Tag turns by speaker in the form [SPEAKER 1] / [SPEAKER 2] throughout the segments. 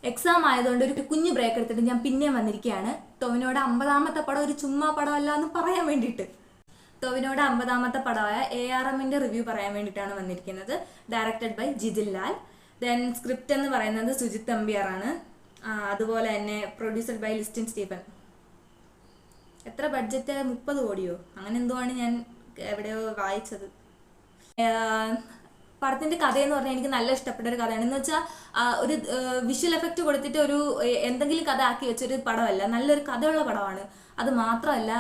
[SPEAKER 1] Exam ആയതുകൊണ്ട് ഒരു കുഞ്ഞു ബ്രേക്ക് എടുത്തിട്ട് ഞാൻ പിന്നെയും വന്നിരിക്കുകയാണ്. ടൊവിനോയുടെ 50ാമത്തെ പടം ഒരു ചുമ്മാ പടമല്ല എന്ന് പറയാൻ വേണ്ടിയിട്ട്. ടൊവിനോയുടെ 50ാമത്തെ പടമായ ARMന്റെ റിവ്യൂ പറയാൻ വേണ്ടിയിട്ടാണ് വന്നിരിക്കുന്നത്. Directed by Jithin Lal. Then script എന്ന് പറയുന്നത് സുജിത് തമ്പിയാറാണ്. അതുപോലെ തന്നെ പ്രൊഡ്യൂസഡ് ബൈ ലിസ്റ്റിൻ സ്റ്റീഫൻ. എത്ര ബഡ്ജറ്റ്? 30 കോടിയോ അങ്ങനെ എന്തോ ആണ് ഞാൻ എവിടെയോ വായിച്ചത്. പടത്തിന്റെ കഥയെന്ന് പറഞ്ഞാൽ എനിക്ക് നല്ല ഇഷ്ടപ്പെട്ട ഒരു കഥയാണ്. എന്ന് വെച്ചാൽ ഒരു വിഷ്വൽ എഫക്റ്റ് കൊടുത്തിട്ട് ഒരു എന്തെങ്കിലും കഥ ആക്കി വെച്ചൊരു പടമല്ല, നല്ലൊരു കഥയുള്ള പടമാണ്. അത് മാത്രമല്ല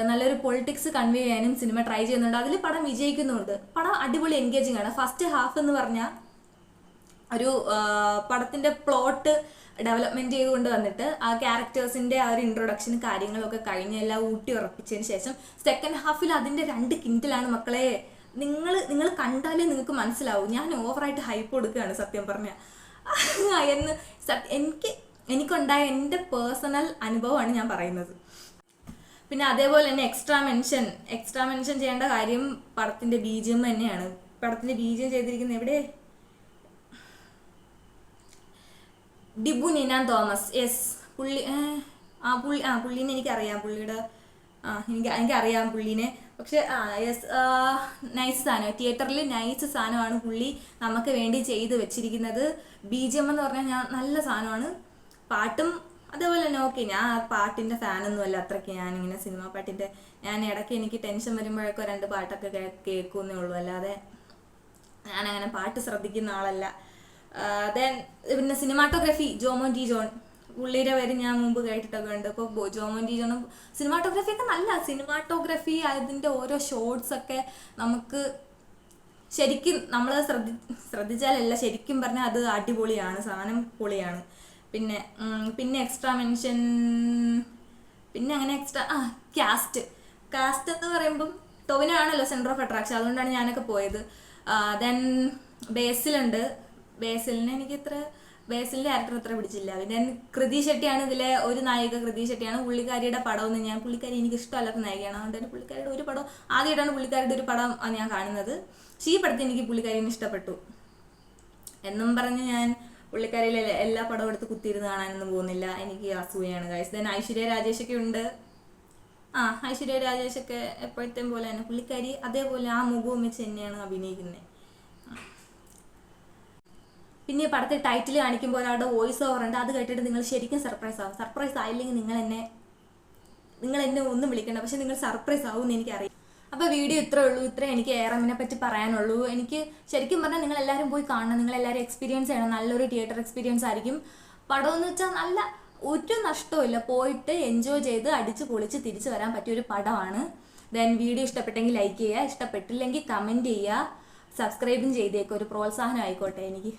[SPEAKER 1] നല്ലൊരു പൊളിറ്റിക്സ് കൺവേ ചെയ്യാനും സിനിമ ട്രൈ ചെയ്യുന്നുണ്ട്. അതിൽ പടം വിജയിക്കുന്നുണ്ട്. പടം അടിപൊളി എൻഗേജിങ് ആണ്. ഫസ്റ്റ് ഹാഫ് എന്ന് പറഞ്ഞാൽ ഒരു പടത്തിന്റെ പ്ലോട്ട് ഡെവലപ്മെന്റ് ചെയ്തുകൊണ്ട് വന്നിട്ട് ആ ക്യാരക്ടേഴ്സിന്റെ ആ ഒരു ഇൻട്രൊഡക്ഷൻ കാര്യങ്ങളൊക്കെ കഴിഞ്ഞ് എല്ലാം ഊട്ടി ഉറപ്പിച്ചതിന് ശേഷം സെക്കൻഡ് ഹാഫിൽ അതിന്റെ 2 കിൻഡിലാണ് മക്കളെ. നിങ്ങൾ കണ്ടാലേ നിങ്ങൾക്ക് മനസ്സിലാവും. ഞാൻ ഓവറായിട്ട് ഹൈപ്പ് കൊടുക്കുകയാണ് സത്യം പറഞ്ഞ എന്ന്. എനിക്കുണ്ടായ എൻ്റെ പേഴ്സണൽ അനുഭവമാണ് ഞാൻ പറയുന്നത്. പിന്നെ അതേപോലെ തന്നെ എക്സ്ട്രാ മെൻഷൻ ചെയ്യേണ്ട കാര്യം പടത്തിന്റെ BGM തന്നെയാണ്. പടത്തിന്റെ BGM ചെയ്തിരിക്കുന്നത് എവിടെ? ഡിബു നിനാൻ തോമസ്. യെസ്, പുള്ളീനെ എനിക്കറിയാം. പുള്ളിയുടെ എനിക്കറിയാം പുള്ളീനെ. പക്ഷെ യെസ്, നൈസ് സാധനം. തിയേറ്ററിൽ നൈസ് സാധനമാണ് പുള്ളി നമുക്ക് വേണ്ടി ചെയ്ത് വെച്ചിരിക്കുന്നത്. BGM എന്ന് പറഞ്ഞാൽ നല്ല സാധനമാണ്. പാട്ടും അതേപോലെ തന്നെ ഓക്കെ. ഞാൻ പാട്ടിൻ്റെ ഫാനൊന്നുമല്ല അത്രയ്ക്ക്. ഞാനിങ്ങനെ സിനിമ പാട്ടിൻ്റെ ഞാൻ ഇടയ്ക്ക് എനിക്ക് ടെൻഷൻ വരുമ്പോഴൊക്കെ 2 പാട്ടൊക്കെ കേൾക്കുന്നേ ഉള്ളൂ, അല്ലാതെ ഞാനങ്ങനെ പാട്ട് ശ്രദ്ധിക്കുന്ന ആളല്ല. ദെൻ പിന്നെ സിനിമാറ്റോഗ്രാഫി ജോമോൻ ടി ജോൺ. പുള്ളിയുടെ പേര് ഞാൻ മുമ്പ് കേട്ടിട്ടൊക്കെ ഉണ്ട്. അപ്പോൾ ജോമോൻ ടി ജോണും സിനിമാറ്റോഗ്രാഫി ഒക്കെ നല്ല സിനിമാറ്റോഗ്രാഫി. അതിൻ്റെ ഓരോ ഷോട്ട്സ് ഒക്കെ നമുക്ക് ശരിക്കും നമ്മൾ ശ്രദ്ധിച്ചാലല്ല, ശരിക്കും പറഞ്ഞാൽ അത് അടിപൊളിയാണ്, സാധനം പൊളിയാണ്. പിന്നെ എക്സ്ട്രാ മെൻഷൻ അങ്ങനെ കാസ്റ്റ് എന്ന് പറയുമ്പം ടൊവിനോ ആണല്ലോ സെൻറ്റർ ഓഫ് അട്രാക്ഷൻ, അതുകൊണ്ടാണ് ഞാനൊക്കെ പോയത്. ദെൻ ബേസിലുണ്ട്. ബേസിലിൻ്റെ ക്യാരക്ടർ അത്ര പിടിച്ചില്ല. പിന്നെ കൃതി ഷെട്ടിയാണ് ഇതിലെ ഒരു നായിക. കൃതി ഷെട്ടിയാണ്. പുള്ളിക്കാരിയുടെ പടമൊന്നും പുള്ളിക്കാരി എനിക്ക് ഇഷ്ടമല്ലാത്ത നായികയാണ്. അതുകൊണ്ട് തന്നെ പുള്ളിക്കാരിയുടെ ഒരു പടം ആദ്യമായിട്ടാണ് പുള്ളിക്കാരിയുടെ ഒരു പടം ഞാൻ കാണുന്നത്. പക്ഷേ ഈ പടത്തിൽ എനിക്ക് പുള്ളിക്കാരിനെ ഇഷ്ടപ്പെട്ടു എന്നും പറഞ്ഞ് ഞാൻ പുള്ളിക്കാരിയിലെ എല്ലാ പടവും എടുത്ത് കുത്തിയിരുന്ന് കാണാനൊന്നും പോകുന്നില്ല. എനിക്ക് അസൂയാണ് ഗൈസ്. ദെൻ ഐശ്വര്യ രാജേഷൊക്കെ ഉണ്ട്. ഐശ്വര്യ രാജേഷൊക്കെ എപ്പോഴത്തേം പോലെ തന്നെ പുള്ളിക്കാരി അതേപോലെ ആ മുഖവും വെച്ച് തന്നെയാണ് അഭിനയിക്കുന്നത്. പിന്നെ പടത്തെ ടൈറ്റിൽ കാണിക്കുമ്പോൾ ഒരാളുടെ വോയിസ് ഓവർ ഉണ്ട്. അത് കേട്ടിട്ട് നിങ്ങൾ ശരിക്കും സർപ്രൈസ് ആവും. സർപ്രൈസ് ആയില്ലെങ്കിൽ നിങ്ങൾ എന്നെ ഒന്നും വിളിക്കണ്ട, പക്ഷെ നിങ്ങൾ സർപ്രൈസ് ആവും എന്ന് എനിക്കറിയാം. അപ്പോൾ വീഡിയോ ഇത്രേ ഉള്ളൂ. ഇത്രേ എനിക്ക് ARMനെ പറ്റി പറയാനുള്ളൂ. എനിക്ക് ശരിക്കും പറഞ്ഞാൽ നിങ്ങളെല്ലാവരും പോയി കാണണം. നിങ്ങളെല്ലാവരും എക്സ്പീരിയൻസ് ചെയ്യണം. നല്ലൊരു തിയേറ്റർ എക്സ്പീരിയൻസ് ആയിരിക്കും. പടമെന്ന് വെച്ചാൽ നല്ല ഒരു നഷ്ടമില്ല. പോയിട്ട് എൻജോയ് ചെയ്ത് അടിച്ച് പൊളിച്ച് തിരിച്ചു വരാൻ പറ്റിയൊരു പടമാണ്. ദെൻ വീഡിയോ ഇഷ്ടപ്പെട്ടെങ്കിൽ ലൈക്ക് ചെയ്യുക, ഇഷ്ടപ്പെട്ടില്ലെങ്കിൽ കമൻറ്റ് ചെയ്യുക, സബ്സ്ക്രൈബും ചെയ്തേക്കുക. ഒരു പ്രോത്സാഹനം ആയിക്കോട്ടെ എനിക്ക്.